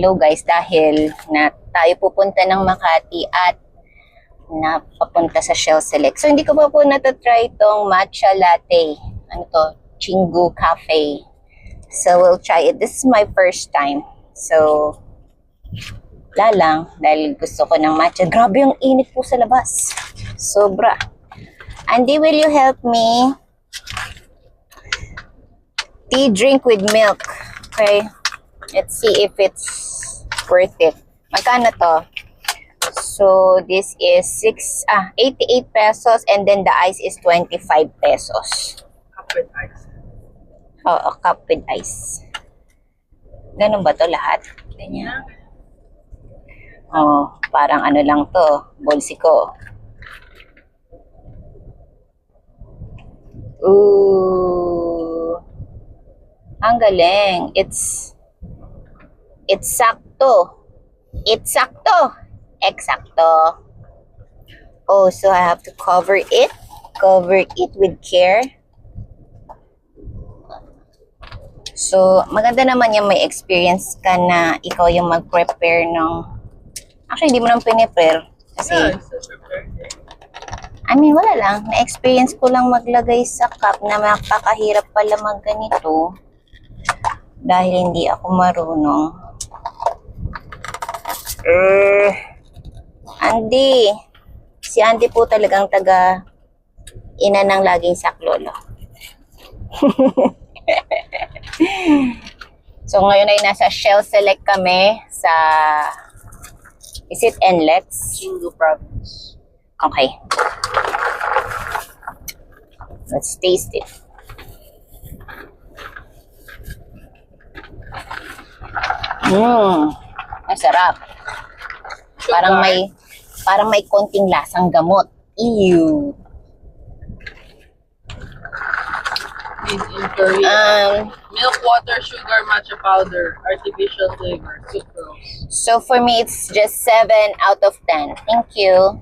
Hello guys, dahil na tayo pupunta ng Makati at napapunta sa Shell Select. So hindi ko pa po natatry itong matcha latte. Ano to? Chingu Cafe. So we'll try it. This is my first time. So wala lang dahil gusto ko ng matcha. Grabe yung init po sa labas. Sobra. Andy, will you help me? Tea drink with milk. Okay. Let's see if it's worth it. Magkano to? So, this is 88 pesos and then the ice is 25 pesos. Cup with ice. Oo, cup with ice. Ganun ba to lahat? Ganyan. Oh, parang ano lang to. Bolsiko. Ooh. Ang galing. It's sakto. It's sakto. Eksakto. Oh, so I have to cover it. Cover it with care. So, maganda naman yung may experience ka na ikaw yung mag-prepare ng... Actually, hindi mo nang pinipare. Kasi, I mean, wala lang. Na-experience ko lang maglagay sa cup na makakahirap pala magganito. Dahil hindi ako marunong. Andy. Si Andy po talagang taga ina ng laging saklolo. So ngayon ay nasa Shell Select kami sa is it Enlets? Chingu province. Okay. Let's taste it. Masarap. Parang may konting lasang gamot. Ew. Made in Korea. Milk, water, sugar, matcha powder, artificial flavor, sucrose. So for me, it's just 7 out of 10. Thank you.